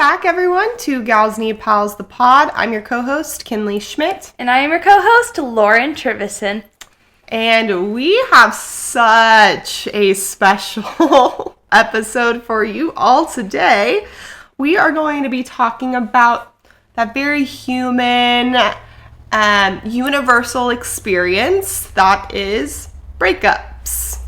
back, everyone, to Gals Need Pals, the pod. I'm your co-host, Kinley Schmidt. And I am your co-host, Lauren Trivison. And we have such a special episode for you all today. We are going to be talking about that very human, universal experience that is breakups.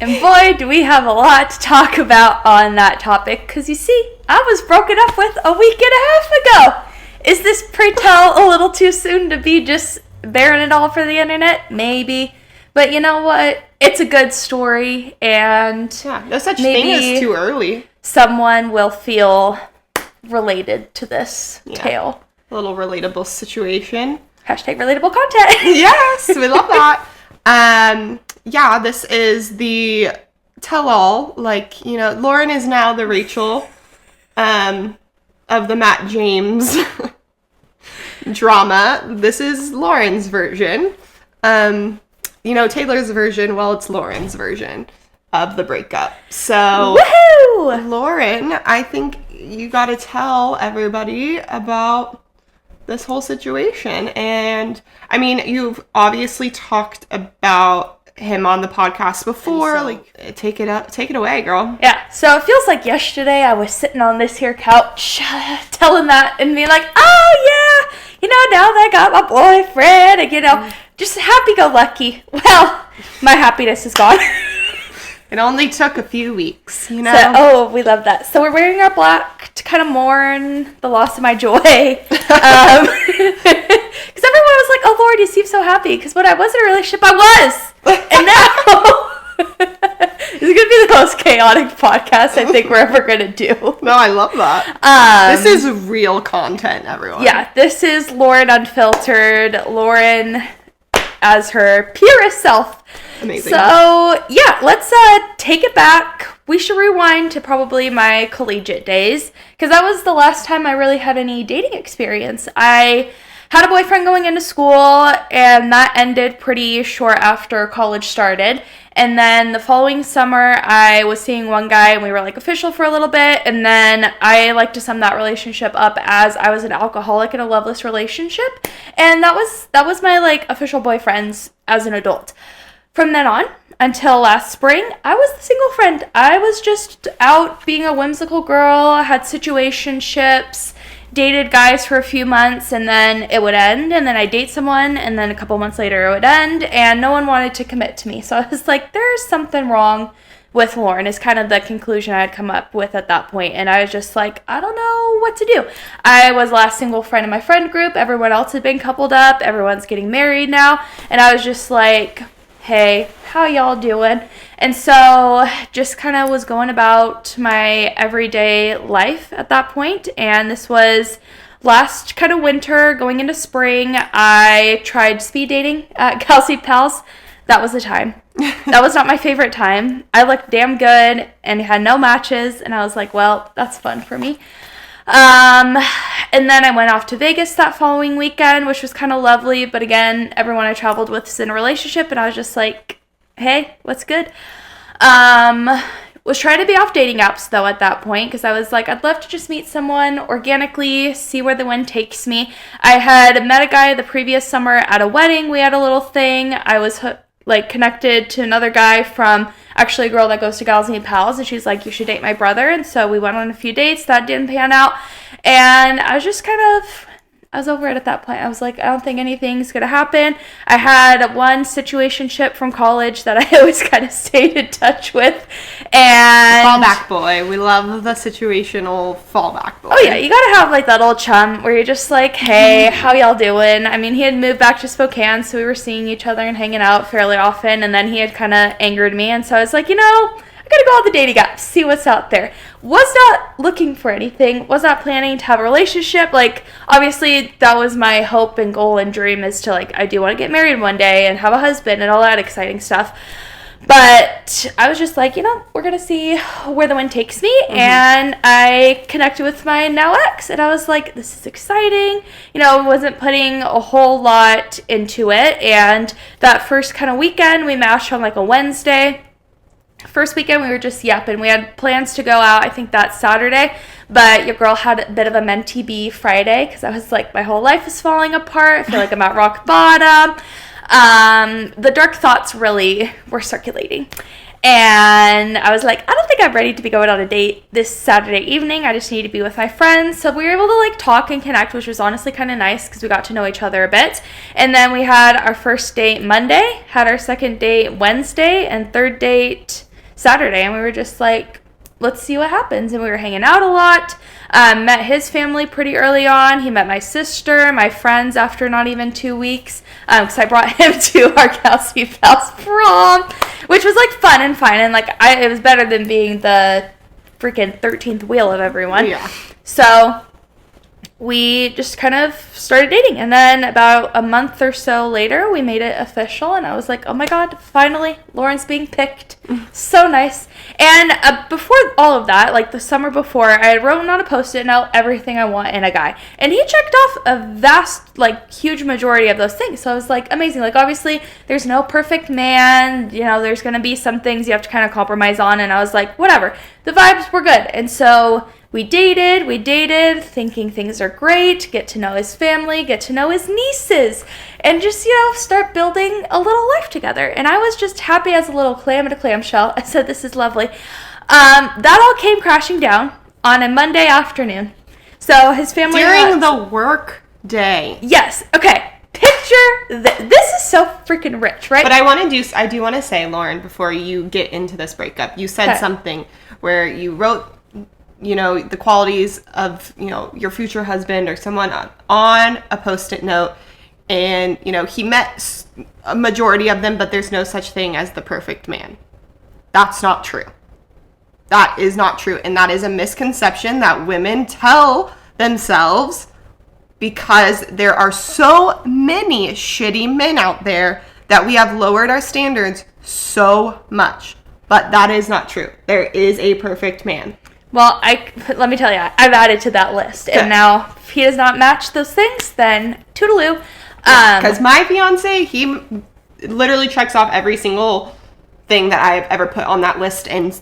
And boy, do we have a lot to talk about on that topic, because you see, I was broken up with a week and a half ago. Is this pre-tell a little too soon to be just bearing it all for the internet? Maybe. But you know what? It's a good story, and no such thing as too early. Someone will feel related to this tale. A little relatable situation. Hashtag relatable content. Yes, we love that. This is the tell-all. Lauren is now the Rachel of the Matt James drama. This is Lauren's version. Taylor's version, well, it's Lauren's version of the breakup. So, woohoo! Lauren, I think you got to tell everybody about this whole situation. And, you've obviously talked about him on the podcast before. Take it away, girl. Yeah, so it feels like yesterday I was sitting on this here couch telling that and being like, oh yeah, now that I got my boyfriend and, just happy-go-lucky. Well, my happiness is gone. It only took a few weeks, So, we love that. So we're wearing our black to kind of mourn the loss of my joy. Because everyone was like, oh, Lord, you seem so happy. Because when I was in a relationship, I was. And now, it's going to be the most chaotic podcast I think we're ever going to do. No, I love that. This is real content, everyone. Yeah, this is Lauren Unfiltered. Lauren as her purest self. Amazing. So, let's take it back. We should rewind to probably my collegiate days, because that was the last time I really had any dating experience. I had a boyfriend going into school, and that ended pretty short after college started. And then the following summer, I was seeing one guy, and we were, official for a little bit. And then I like to sum that relationship up as I was an alcoholic in a loveless relationship. And that was my, official boyfriends as an adult. From then on, until last spring, I was the single friend. I was just out being a whimsical girl, had situationships, dated guys for a few months, and then it would end, and then I'd date someone, and then a couple months later it would end, and no one wanted to commit to me. So I was like, there's something wrong with Lauren, is kind of the conclusion I had come up with at that point. And I was just like, I don't know what to do. I was the last single friend in my friend group. Everyone else had been coupled up. Everyone's getting married now. And I was just like, hey, how y'all doing? And so just kind of was going about my everyday life at that point. And this was last kind of winter going into spring. I tried speed dating at Gals Need Pals. That was the time. That was not my favorite time. I looked damn good and had no matches. And I was like, well, that's fun for me. And then I went off to Vegas that following weekend, which was kind of lovely. But again, everyone I traveled with is in a relationship, and I was just like, hey, what's good? Was trying to be off dating apps, though, at that point, because I was like, I'd love to just meet someone organically, see where the wind takes me. I had met a guy the previous summer at a wedding. We had a little thing. I was connected to another guy from actually a girl that goes to Gals Need Pals, and she's like, you should date my brother. And so we went on a few dates. That didn't pan out. And I was just I was over it at that point. I was like, I don't think anything's going to happen. I had one situationship from college that I always kind of stayed in touch with. And fallback boy. We love the situational fallback boy. Oh, yeah. You got to have, that old chum where you're just like, hey, how y'all doing? He had moved back to Spokane, so we were seeing each other and hanging out fairly often. And then he had kind of angered me. And so I was like, I gotta go on the dating apps, see what's out there. Was not looking for anything, was not planning to have a relationship. Obviously, that was my hope and goal and dream, is to, I do want to get married one day and have a husband and all that exciting stuff. But I was just like, we're gonna see where the wind takes me. Mm-hmm. And I connected with my now ex, and I was like, this is exciting. Wasn't putting a whole lot into it. And that first kind of weekend, we matched on, a Wednesday. First weekend, we were just yapping. We had plans to go out, I think that Saturday, but your girl had a bit of a mentee be Friday because I was like, my whole life is falling apart. I feel like I'm at rock bottom. The dark thoughts really were circulating. And I was like, I don't think I'm ready to be going on a date this Saturday evening. I just need to be with my friends. So we were able to like talk and connect, which was honestly kind of nice because we got to know each other a bit. And then we had our first date Monday, had our second date Wednesday, and third date Saturday. And we were just like, let's see what happens. And we were hanging out a lot. Met his family pretty early on. He met my sister, my friends after not even 2 weeks. Because I brought him to our Kelsey Pals prom, which was like fun and fine. And like it was better than being the freaking 13th wheel of everyone. Yeah. So we just kind of started dating. And then about a month or so later, we made it official. And I was like, oh my God, finally, Lauren's being picked. So nice. And before all of that, like the summer before, I had written on a Post-it note everything I want in a guy. And he checked off a vast, like, huge majority of those things. So I was like, amazing. Like, obviously, there's no perfect man. You know, there's going to be some things you have to kind of compromise on. And I was like, whatever. The vibes were good. And so we dated, thinking things are great, get to know his family, get to know his nieces, and just, you know, start building a little life together. And I was just happy as a little clam in a clamshell. I said, this is lovely. That all came crashing down on a Monday afternoon. So his family... During the work day. Yes. Okay. Picture this is so freaking rich, right? But I do want to say, Lauren, before you get into this breakup, you said something where you wrote, you know, the qualities of, you know, your future husband or someone on a Post-it note, and, you know, he met a majority of them, but there's no such thing as the perfect man. That's not true. That is not true, and that is a misconception that women tell themselves because there are so many shitty men out there that we have lowered our standards so much. But that is not true. There is a perfect man. Well, let me tell you, I've added to that list. And now, if he does not match those things, then toodaloo. Because my fiance, he literally checks off every single thing that I've ever put on that list and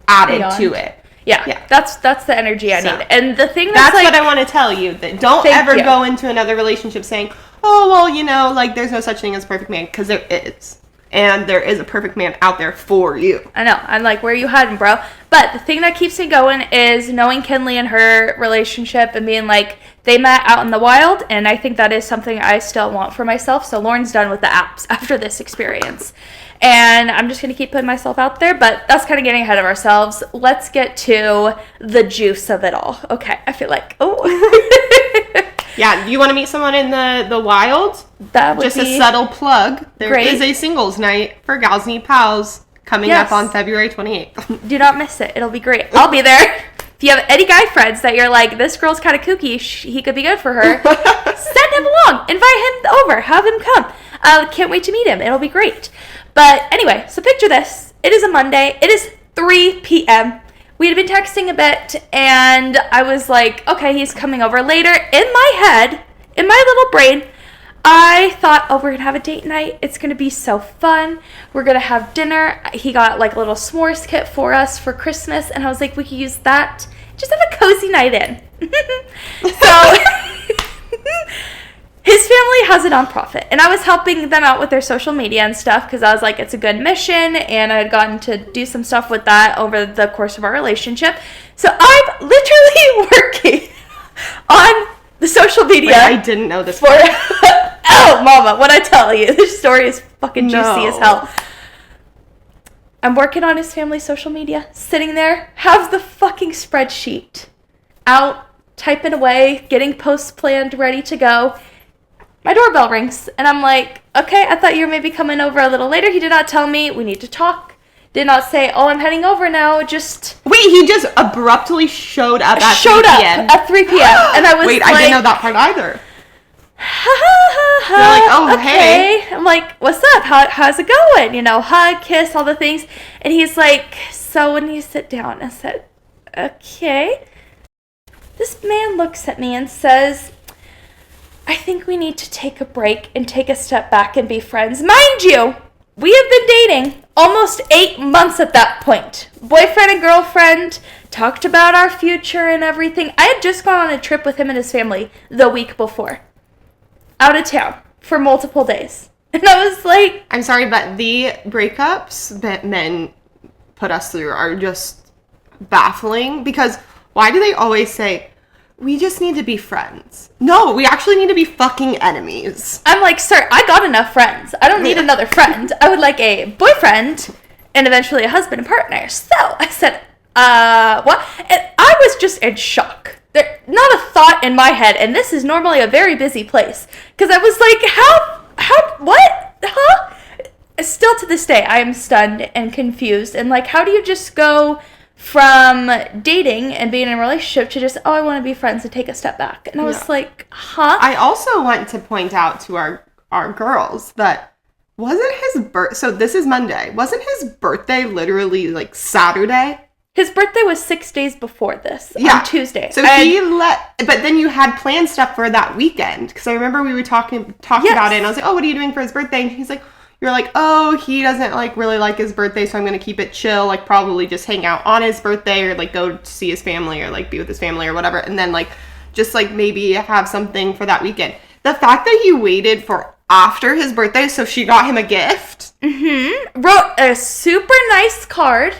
added to it. Yeah. That's the energy I need. And the thing that's like, what I want to tell you. That don't ever go into another relationship saying, oh, well, you know, like there's no such thing as a perfect man. Because there is. And there is a perfect man out there for you. I know. I'm like, where are you hiding, bro? But the thing that keeps me going is knowing Kinley and her relationship and being like, they met out in the wild. And I think that is something I still want for myself. So Lauren's done with the apps after this experience. And I'm just going to keep putting myself out there. But that's kind of getting ahead of ourselves. Let's get to the juice of it all. Okay. I feel like, Yeah, you want to meet someone in the wild? That would just be a subtle plug. There great. is a singles night for Gals Need Pals coming up on February 28th. Do not miss it. It'll be great. I'll be there. If you have any guy friends that you're like, this girl's kind of kooky, he could be good for her, send him along. Invite him over. Have him come. Can't wait to meet him. It'll be great. But anyway, so picture this. It is a Monday. It is 3 p.m. We had been texting a bit, and I was like, okay, he's coming over later. In my head, in my little brain, I thought, we're going to have a date night. It's going to be so fun. We're going to have dinner. He got like a little s'mores kit for us for Christmas, and I was like, we could use that. Just have a cozy night in. So his family has a nonprofit, and I was helping them out with their social media and stuff because I was like, it's a good mission, and I had gotten to do some stuff with that over the course of our relationship. So I'm literally working on the social media. Wait, I didn't know this. Oh, mama, what I tell you, this story is fucking juicy as hell. I'm working on his family social media, sitting there, have the fucking spreadsheet out, typing away, getting posts planned, ready to go. My doorbell rings, and I'm like, okay, I thought you were maybe coming over a little later. He did not tell me we need to talk. Did not say, I'm heading over now. Just wait, he just abruptly showed up at 3 p.m. At 3 p.m. And I was wait, like, I didn't know that part either. You're like, hey. I'm like, what's up? How's it going? You know, hug, kiss, all the things. And he's like, so when you sit down, I said, okay. This man looks at me and says, I think we need to take a break and take a step back and be friends. Mind you, we have been dating almost 8 months at that point. Boyfriend and girlfriend, talked about our future and everything. I had just gone on a trip with him and his family the week before. Out of town for multiple days. And I was like... I'm sorry, but the breakups that men put us through are just baffling. Because why do they always say, we just need to be friends? No, we actually need to be fucking enemies. I'm like, sir, I got enough friends. I don't need another friend. I would like a boyfriend and eventually a husband and partner. So I said, what? And I was just in shock. There, not a thought in my head, and this is normally a very busy place. Because I was like, what? Huh? Still to this day, I am stunned and confused. And like, how do you just go from dating and being in a relationship to just, I want to be friends and take a step back? And I was like, huh? I also want to point out to our girls that wasn't his so this is Monday. Wasn't his birthday literally like Saturday? His birthday was 6 days before this, on Tuesday. So but then you had planned stuff for that weekend. Because I remember we were talking about it, and I was like, oh, what are you doing for his birthday? And he's like, you're like, oh, he doesn't like really like his birthday, so I'm going to keep it chill, like probably just hang out on his birthday or like go see his family or like be with his family or whatever. And then like just like maybe have something for that weekend. The fact that he waited for after his birthday, so she got him a gift. Mm-hmm. Wrote a super nice card.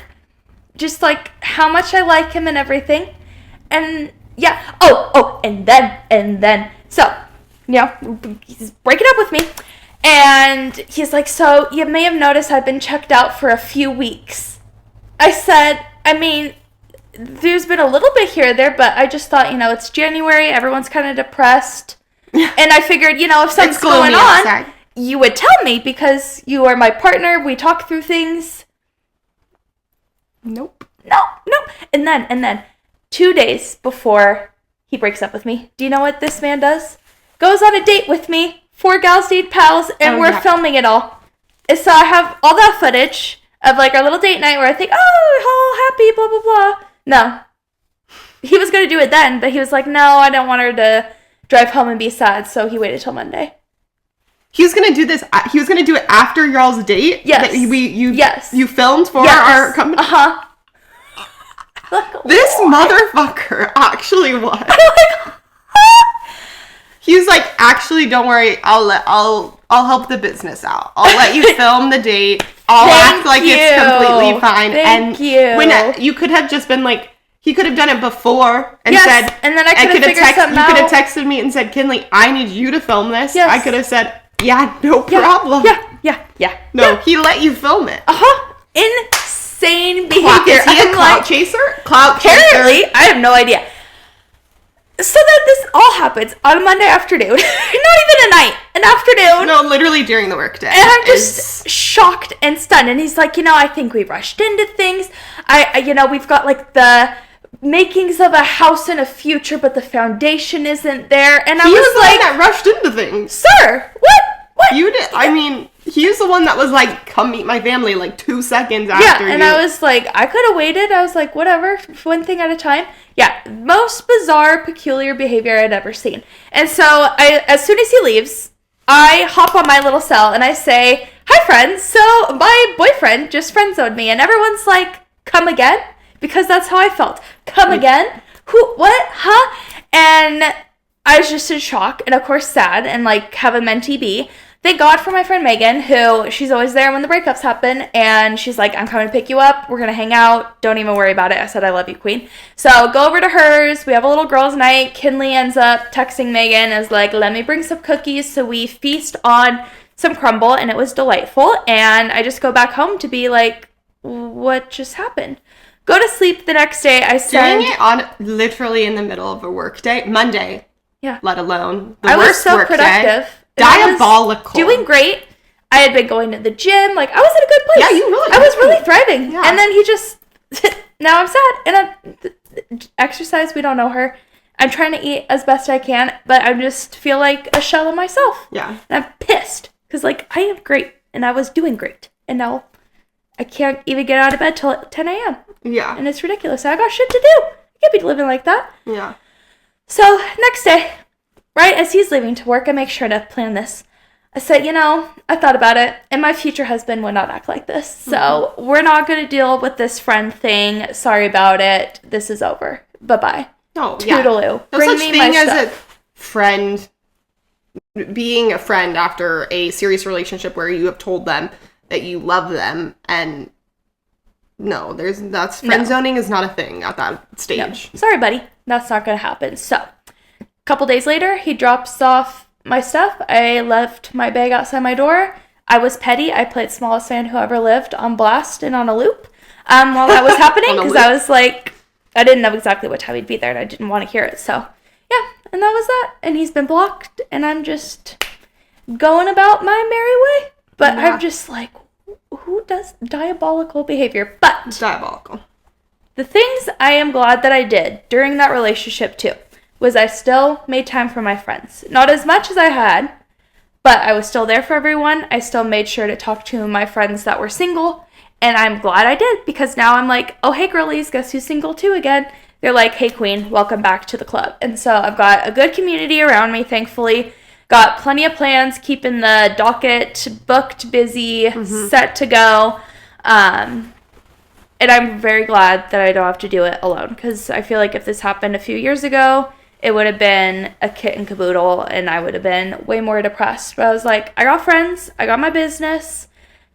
Just like how much I like him and everything. And yeah. Oh, and then. So, he's breaking up with me. And he's like, so you may have noticed I've been checked out for a few weeks. I said, I mean, there's been a little bit here or there, but I just thought, it's January. Everyone's kind of depressed. And I figured, if something's going on, outside. You would tell me because you are my partner. We talk through things. Nope. No. And then 2 days before he breaks up with me, do you know what this man does? Goes on a date with me. 4 gals need pals, and we're filming it all. And so I have all that footage of like our little date night where I think, oh, happy, blah, blah, blah. No. He was going to do it then, but he was like, no, I don't want her to drive home and be sad, so he waited till Monday. He was going to do this, he was going to do it after y'all's date? Yes. Yes. You filmed for our company? Uh-huh. This motherfucker actually was. He was like, actually, don't worry, I'll help the business out. I'll let you film the date. I'll act like it's completely fine. Thank you. When you could have just been like, he could have done it before and said, and then I could have figured something out. You could have texted me and said, Kinley, I need you to film this. Yes. I could have said, yeah, no problem. Yeah. No, he let you film it. Insane behavior. Is he a clout chaser? Apparently, I have no idea. So then this all happens on a Monday afternoon. Not even a night. An afternoon. No, literally during the workday. And I'm just shocked and stunned. And he's like, I think we rushed into things. We've got like the makings of a house in a future, but the foundation isn't there. And I was like, that rushed into things. Sir, what? You did. I mean, he's the one that was like, come meet my family like 2 seconds after you. Yeah, and I was like, I could have waited. I was like, whatever, one thing at a time. Yeah, most bizarre, peculiar behavior I'd ever seen. And so as soon as he leaves, I hop on my little cell and I say, hi friends, so my boyfriend just friend-zoned me. And everyone's like, come again? Because that's how I felt. Come again? Who? What? Huh? And I was just in shock and of course sad and like have a mentee be. Thank God for my friend Megan, who she's always there when the breakups happen, and she's like, I'm coming to pick you up, we're going to hang out, don't even worry about it. I said, I love you, queen. So go over to hers, we have a little girls' night. Kinley ends up texting Megan, is like, let me bring some cookies, so we feast on some crumble, and it was delightful, and I just go back home to be like, what just happened? Go to sleep the next day, I said... Doing it on literally in the middle of a work day, Monday, let alone the I worst was so work productive. Day. Diabolical. Doing great. I had been going to the gym. Like, I was in a good place. Yeah, you really I was really thriving. Yeah. And then he just... now I'm sad. And exercise, we don't know her. I'm trying to eat as best I can, but I just feel like a shell of myself. Yeah. And I'm pissed. Because, like, I am great. And I was doing great. And now I can't even get out of bed till 10 a.m. Yeah. And it's ridiculous. I got shit to do. I can't be living like that. Yeah. So, next day... Right as he's leaving to work, I make sure to plan this. I said, I thought about it, and my future husband would not act like this. So we're not going to deal with this friend thing. Sorry about it. This is over. Bye-bye. Oh, Toodaloo. Yeah. No Bring such me thing my as stuff. a friend being a friend after a serious relationship where you have told them that you love them, and no, that's friend zoning is not a thing at that stage. No. Sorry, buddy. That's not going to happen. So, a couple days later, he drops off my stuff. I left my bag outside my door. I was petty. I played Smallest Man Who Ever Lived on blast and on a loop while that was happening, because I was like, I didn't know exactly what time he'd be there, and I didn't want to hear it. So, yeah, and that was that. And he's been blocked, and I'm just going about my merry way. But I'm just like, who does diabolical behavior? But it's diabolical. The things I am glad that I did during that relationship too was I still made time for my friends. Not as much as I had, but I was still there for everyone. I still made sure to talk to my friends that were single, and I'm glad I did, because now I'm like, oh, hey girlies, guess who's single too again? They're like, hey queen, welcome back to the club. And so I've got a good community around me, thankfully. Got plenty of plans, keeping the docket booked, busy, set to go. And I'm very glad that I don't have to do it alone, because I feel like if this happened a few years ago, it would have been a kit and caboodle, and I would have been way more depressed. But I was like, I got friends, I got my business,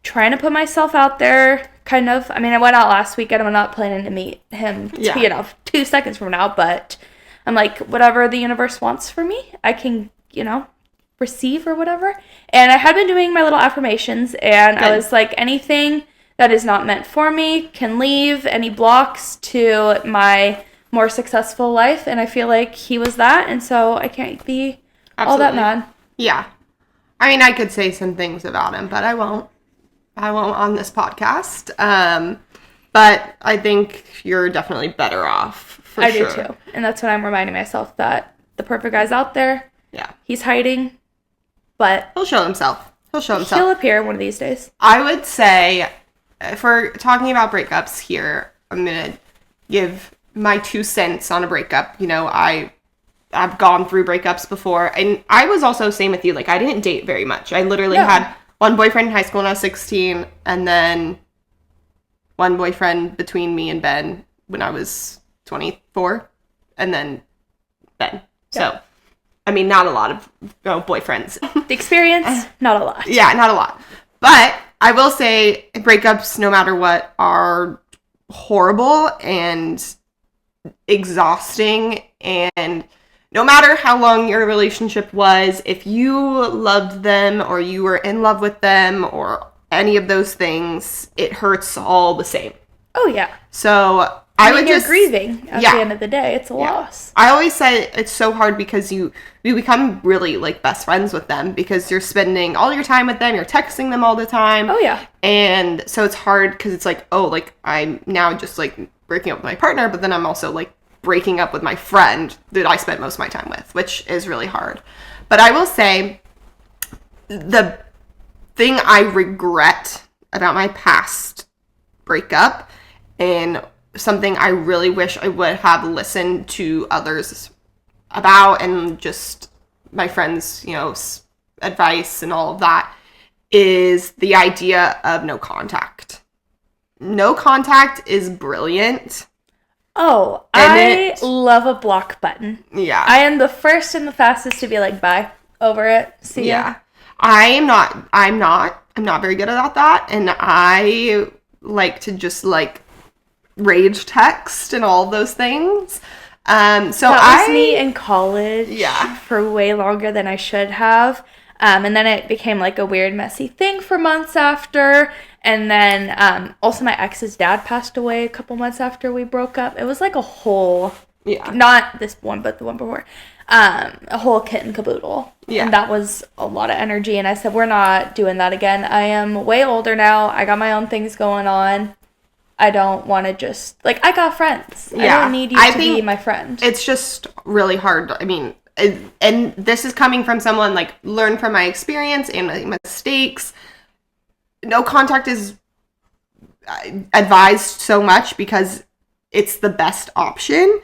trying to put myself out there, kind of. I mean, I went out last weekend. I'm not planning to meet him, 2 seconds from now, but I'm like, whatever the universe wants for me, I can, receive or whatever. And I had been doing my little affirmations, and I was like, anything that is not meant for me can leave, any blocks to my more successful life. And I feel like he was that, and so I can't be all that mad. Yeah. I mean, I could say some things about him, but I won't on this podcast. But I think you're definitely better off, for sure. I do too. And that's what I'm reminding myself, that the perfect guy's out there. Yeah. He's hiding, but he'll show himself. He'll appear one of these days. I would say, if we're talking about breakups here, I'm going to give my 2 cents on a breakup. I've gone through breakups before, and I was also same with you. Like, I didn't date very much. I literally had one boyfriend in high school when I was 16, and then one boyfriend between me and Ben when I was 24, and then Ben. So, I mean, not a lot of boyfriends. The experience, not a lot. Yeah, not a lot. But I will say breakups, no matter what, are horrible and exhausting. And no matter how long your relationship was, if you loved them or you were in love with them or any of those things, it hurts all the same. Oh, yeah. So you're grieving at the end of the day. It's a loss. I always say it's so hard because you become really like best friends with them, because you're spending all your time with them. You're texting them all the time. Oh, yeah. And so it's hard because it's like, oh, like I'm now just like breaking up with my partner, but then I'm also like breaking up with my friend that I spent most of my time with, which is really hard. But I will say the thing I regret about my past breakup, and something I really wish I would have listened to others about, and just my friends, advice and all of that, is the idea of no contact. No contact is brilliant. Oh, I love a block button. Yeah. I am the first and the fastest to be like, bye, over it, see ya. I'm not very good about that, and I like to just like rage text and all those things. So that was me in college. Yeah. For way longer than I should have. And then it became like a weird, messy thing for months after. And then also my ex's dad passed away a couple months after we broke up. It was like a whole, not this one, but the one before, a whole kit and caboodle. Yeah. And that was a lot of energy. And I said, we're not doing that again. I am way older now. I got my own things going on. I don't want to just, like, I got friends. Yeah. I don't need you to be my friend. It's just really hard. I mean, and this is coming from someone, like, learn from my experience and my mistakes. No contact is advised so much because it's the best option.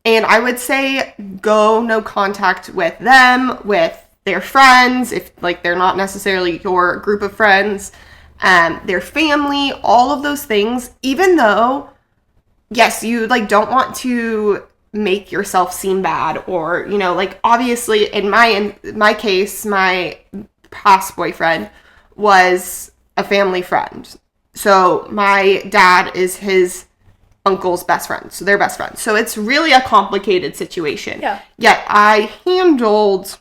And I would say go no contact with them, with their friends, if like they're not necessarily your group of friends, their family, all of those things, even though, yes, you like don't want to make yourself seem bad, or, you know, like obviously in my case, my past boyfriend was a family friend. So my dad is his uncle's best friend. So they're best friends. So it's really a complicated situation. Yeah. Yet I handled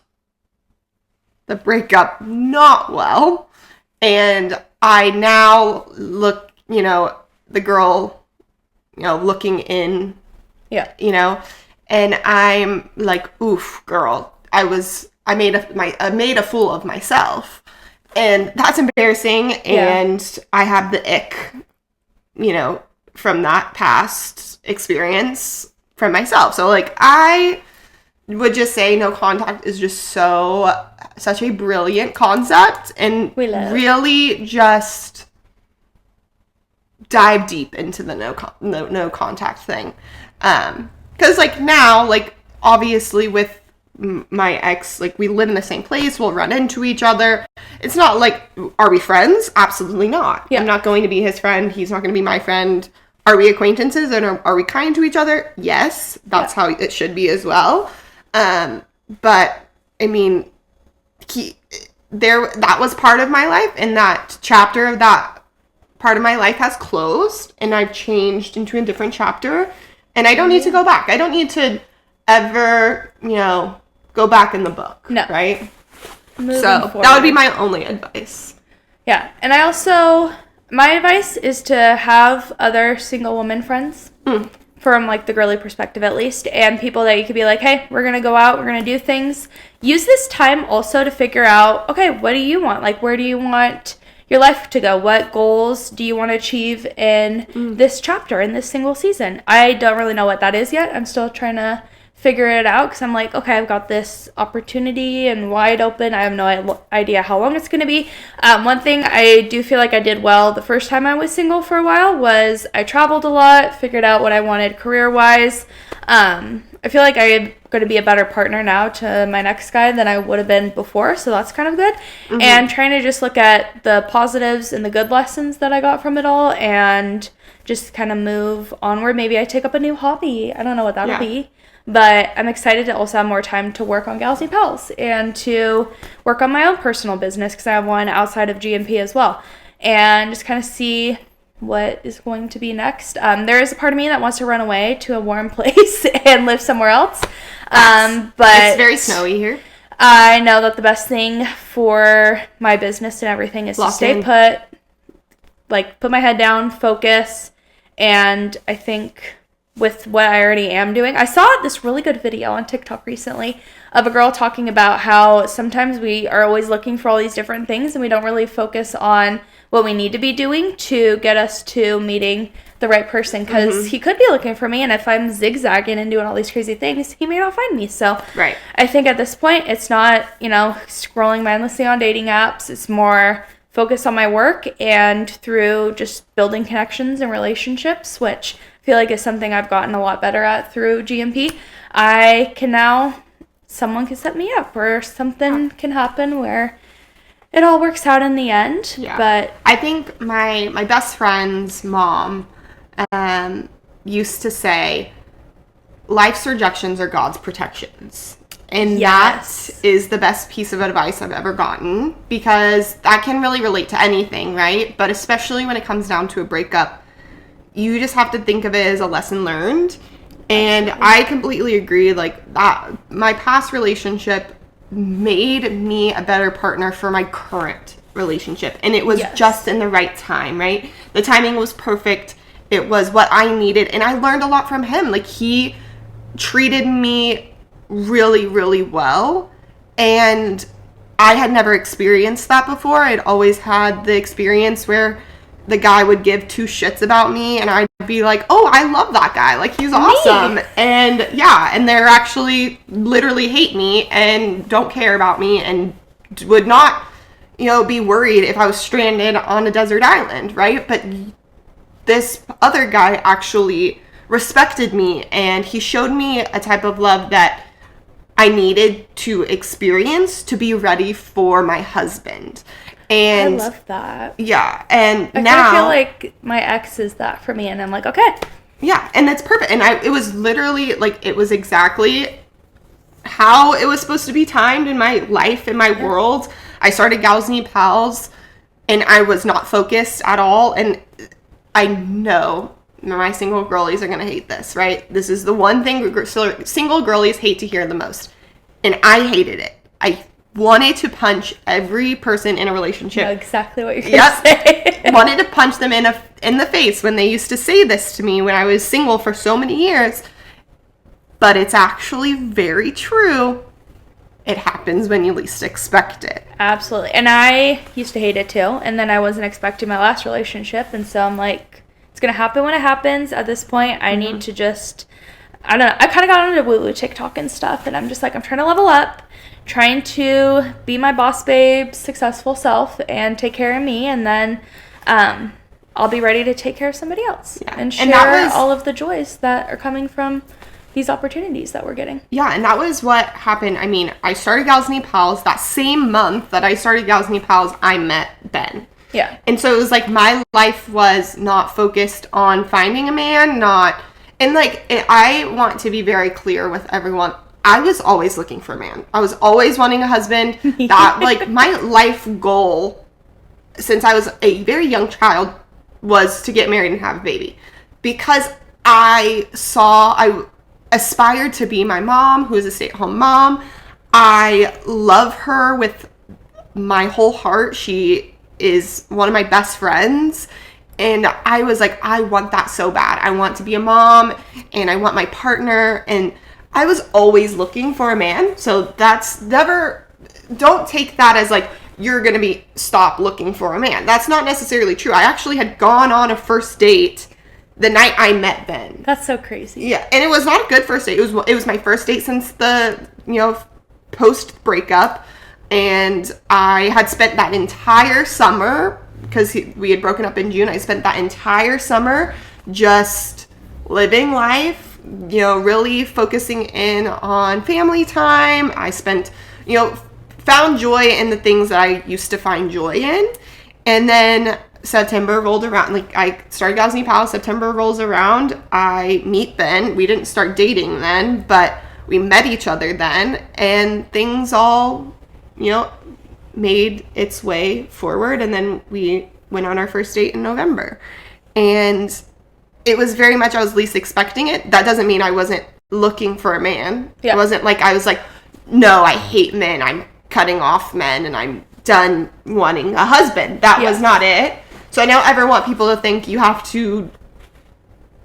the breakup not well. And I now look, you know, the girl, you know, looking in, Yeah. you know, and I'm like, oof, girl, I made a fool of myself. And that's embarrassing. And I have the ick, you know, from that past experience from myself. So like, I would just say no contact is just such a brilliant concept, and really just dive deep into the no contact thing. Because like now, like obviously with my ex, like we live in the same place, we'll run into each other. It's not like, are we friends? Absolutely not. I'm not going to be his friend. He's not going to be my friend. Are we acquaintances, and are we kind to each other? Yes, that's how it should be as well. But I mean, that was part of my life, and that chapter of that part of my life has closed, and I've changed into a different chapter, and I don't need to go back. I don't need to ever, you know, go back in the book. No. Right? Moving forward. That would be my only advice. Yeah. And my advice is to have other single woman friends. From like the girly perspective at least, and people that you could be like, hey, we're gonna go out, we're gonna do things. Use this time also to figure out, okay, what do you want? Like, where do you want your life to go? What goals do you want to achieve in this chapter, in this single season? I don't really know what that is yet. I'm still trying to figure it out, because I'm like, okay, I've got this opportunity and wide open. I have no idea how long it's going to be. One thing I do feel like I did well the first time I was single for a while was I traveled a lot, figured out what I wanted career-wise. I feel like I'm going to be a better partner now to my next guy than I would have been before, so that's kind of good. And trying to just look at the positives and the good lessons that I got from it all, and just kind of move onward. Maybe I take up a new hobby. I don't know what that'll be. But I'm excited to also have more time to work on Gals Need Pals and to work on my own personal business, because I have one outside of GMP as well, and just kind of see what is going to be next. There is a part of me that wants to run away to a warm place and live somewhere else. But it's very snowy here. I know that the best thing for my business and everything is to stay put, like put my head down, focus, and I think with what I already am doing. I saw this really good video on TikTok recently of a girl talking about how sometimes we are always looking for all these different things, and we don't really focus on what we need to be doing to get us to meeting the right person, because he could be looking for me, and if I'm zigzagging and doing all these crazy things, he may not find me. So I think at this point, it's not, you know, scrolling mindlessly on dating apps. It's more focused on my work and through just building connections and relationships, which I feel like is something I've gotten a lot better at through GMP. I can now, someone can set me up, or something can happen where it all works out in the end. Yeah. But I think my best friend's mom used to say, life's rejections are God's protections. And that is the best piece of advice I've ever gotten, because that can really relate to anything, right? But especially when it comes down to a breakup, you just have to think of it as a lesson learned. And I completely agree, like that my past relationship made me a better partner for my current relationship, and it was just in the right time, right? The timing was perfect. It was what I needed, and I learned a lot from him. Like, he treated me really, really well, and I had never experienced that before. I'd always had the experience where the guy would give two shits about me, and I'd be like, oh, I love that guy, like, he's awesome. And and they're actually literally hate me and don't care about me and would not, you know, be worried if I was stranded on a desert island, right? But this other guy actually respected me, and he showed me a type of love that I needed to experience to be ready for my husband. And I love that. Yeah, and I now feel like my ex is that for me, and I'm like, okay. Yeah, and that's perfect. And it was literally, like, it was exactly how it was supposed to be timed in my life, in my world. I started Gals Need Pals, and I was not focused at all. And I know my single girlies are going to hate this, right? This is the one thing single girlies hate to hear the most. And I hated it. I wanted to punch every person in a relationship. I know exactly what you're going to say. Wanted to punch them in the face when they used to say this to me when I was single for so many years. But it's actually very true. It happens when you least expect it. Absolutely. And I used to hate it too. And then I wasn't expecting my last relationship. And so I'm like, it's going to happen when it happens. At this point, I need to just, I don't know. I kind of got into woo-woo TikTok and stuff. And I'm just like, I'm trying to level up, trying to be my boss babe, successful self, and take care of me. And then I'll be ready to take care of somebody else. Yeah. And share all of the joys that are coming from these opportunities that we're getting. Yeah, and that was what happened. I mean, I started Gals Need Pals. That same month that I started Gals Need Pals, I met Ben. Yeah. And so it was like my life was not focused on finding a man, I want to be very clear with everyone. I was always looking for a man. I was always wanting a husband. That, like, my life goal since I was a very young child was to get married and have a baby. Because I aspired to be my mom, who is a stay-at-home mom. I love her with my whole heart. She is one of my best friends. And I was like, I want that so bad. I want to be a mom, and I want my partner. And I was always looking for a man. So don't take that as like, you're going to stop looking for a man. That's not necessarily true. I actually had gone on a first date the night I met Ben. That's so crazy. Yeah, and it was not a good first date. It was my first date since the, post breakup, and I had spent that entire summer, because we had broken up in June. I spent that entire summer just living life, really focusing in on family time. I spent, found joy in the things that I used to find joy in, and then September rolled around. Like, I started Gals Need Pals. September rolls around. I meet Ben. We didn't start dating then, but we met each other then, and things all, made its way forward. And then we went on our first date in November, and it was very much, I was least expecting it. That doesn't mean I wasn't looking for a man. Yeah. It wasn't like I was like, no, I hate men. I'm cutting off men, and I'm done wanting a husband. That was not it. So I don't ever want people to think you have to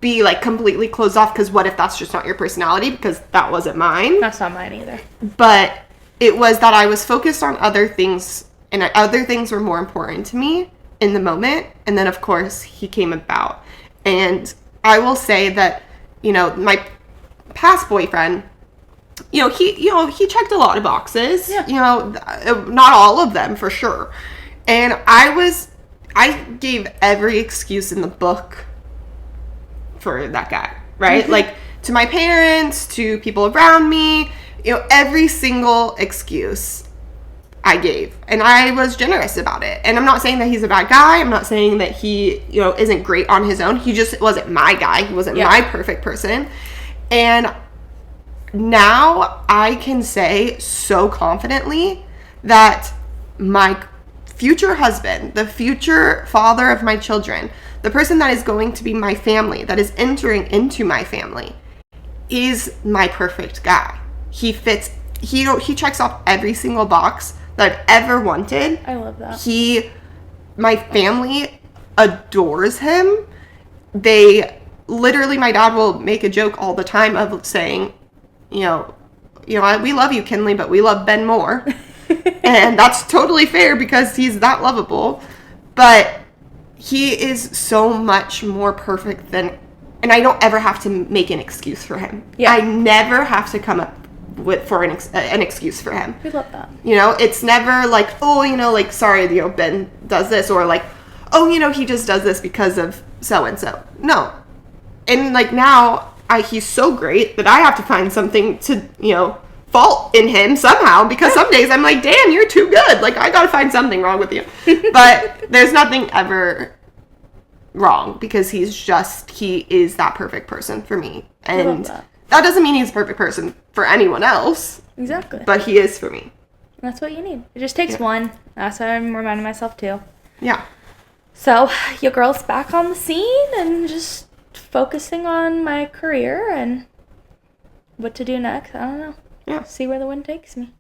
be, like, completely closed off, because what if that's just not your personality? Because that wasn't mine. That's not mine either. But it was that I was focused on other things, and other things were more important to me in the moment. And then, of course, he came about. And I will say that, my past boyfriend, he checked a lot of boxes. Yeah. Not all of them, for sure. And I gave every excuse in the book for that guy, right? Mm-hmm. Like, to my parents, to people around me, every single excuse I gave. And I was generous about it. And I'm not saying that he's a bad guy. I'm not saying that he, isn't great on his own. He just wasn't my guy. He wasn't my perfect person. And now I can say so confidently that my future husband, the future father of my children, the person that is going to be my family, that is entering into my family, is my perfect guy. He fits, he checks off every single box that I've ever wanted. I love that. My family adores him. My dad will make a joke all the time of saying, we love you, Kinley, but we love Ben more. And that's totally fair, because he's that lovable. But he is so much more perfect than, and I don't ever have to make an excuse for him. Yeah. I never have to come up for an excuse for him. We love that. It's never like, sorry, Ben does this, or like, he just does this because of so-and-so. No. And, like, now, he's so great that I have to find something to, fault in him somehow, because some days I'm like, damn, you're too good. Like, I gotta find something wrong with you. But there's nothing ever wrong, because he is that perfect person for me. And that doesn't mean he's a perfect person for anyone else. Exactly. But he is for me. That's what you need. It just takes one. That's what I'm reminding myself too. Yeah. So, your girl's back on the scene and just focusing on my career and what to do next. I don't know. Yeah. See where the wind takes me.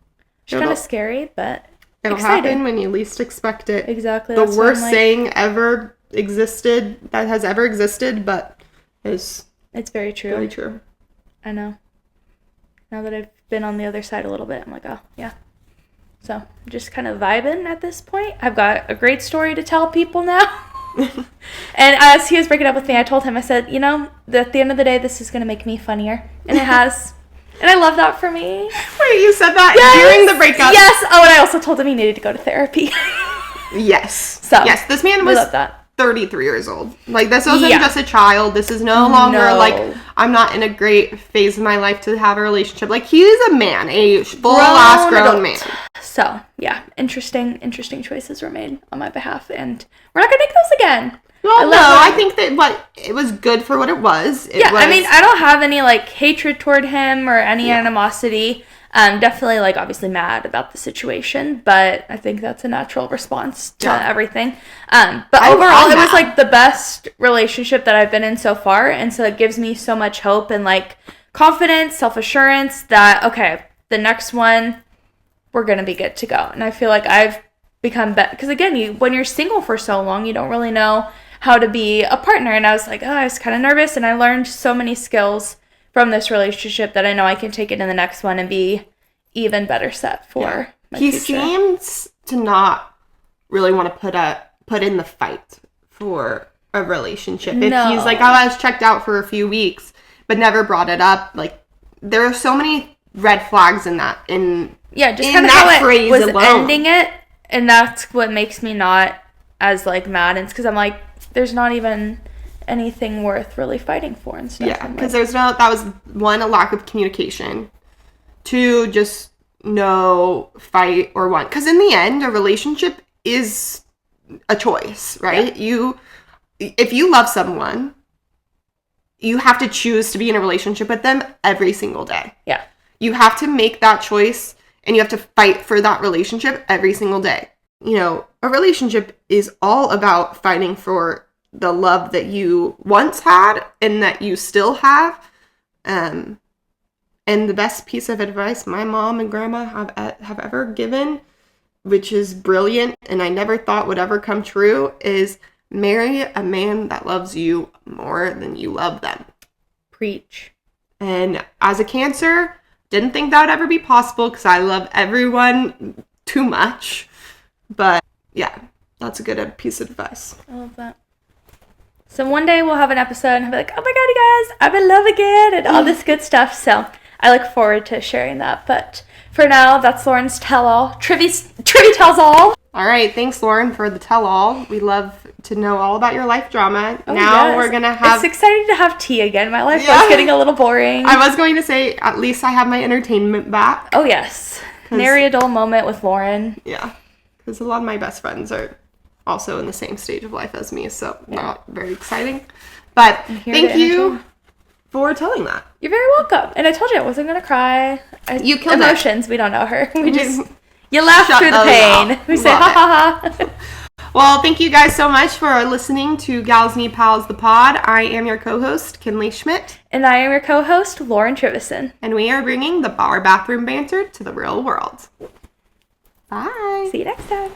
It's kind of scary, but it'll happen when you least expect it. Exactly. The worst saying ever existed, that has ever existed, but it's very true. Very true. I know. Now that I've been on the other side a little bit, I'm like, oh, yeah. So, just kind of vibing at this point. I've got a great story to tell people now. And as he was breaking up with me, I told him, I said, you know, at the end of the day, this is going to make me funnier. And it has. And I love that for me. Wait, you said that during the breakup? Yes. Oh, and I also told him he needed to go to therapy. Yes. So, yes, this man was 33 years old. Like, this wasn't just a child. This is no longer, like, I'm not in a great phase of my life to have a relationship. Like, he is a man, a full-ass grown man. So, yeah, interesting choices were made on my behalf, and we're not going to make those again. Well, no, I think that it was good for what it was. I mean, I don't have any, like, hatred toward him or any animosity. Definitely, like, obviously mad about the situation, but I think that's a natural response to everything. But overall, it was, like, the best relationship that I've been in so far, and so it gives me so much hope and, like, confidence, self-assurance that, okay, the next one, we're going to be good to go. And I feel like I've become better, because, again, when you're single for so long, you don't really know how to be a partner, and I was like, I was kind of nervous, and I learned so many skills from this relationship that I know I can take it in the next one and be even better set for my future. He seems to not really want to put in the fight for a relationship. If he's like, I was checked out for a few weeks, but never brought it up. Like, there are so many red flags in that. Just kind of how it was ending it, and that's what makes me not as, like, mad. It's because I'm like, there's not even anything worth really fighting for and stuff. Yeah, because that was, one, a lack of communication. 2, just no fight, or 1. Because in the end, a relationship is a choice, right? Yeah. If you love someone, you have to choose to be in a relationship with them every single day. Yeah. You have to make that choice, and you have to fight for that relationship every single day. You know, a relationship is all about fighting for the love that you once had and that you still have. And the best piece of advice my mom and grandma have ever given, which is brilliant and I never thought would ever come true, is marry a man that loves you more than you love them. Preach. And as a Cancer, didn't think that would ever be possible because I love everyone too much. But yeah, that's a good piece of advice. I love that. So one day we'll have an episode and I'll be like, oh my god, you guys, I'm in love again, and all this good stuff. So I look forward to sharing that. But for now, that's Lauren's tell-all. Trivy tells all. All right, thanks, Lauren, for the tell-all. We love to know all about your life drama. Now we're going to have... It's exciting to have tea again. My life was getting a little boring. I was going to say, at least I have my entertainment back. Oh, yes. Nary a dull moment with Lauren. Yeah, because a lot of my best friends are also in the same stage of life as me, so not very exciting. But thank you for telling that. You're very welcome. And I told you I wasn't going to cry. You killed emotions. We don't know her. We just... You laugh through the pain. We say, ha ha ha. Well, thank you guys so much for listening to Gals Need Pals, the pod. I am your co-host, Kinley Schmidt. And I am your co-host, Lauren Trivison. And we are bringing the bar bathroom banter to the real world. Bye. See you next time.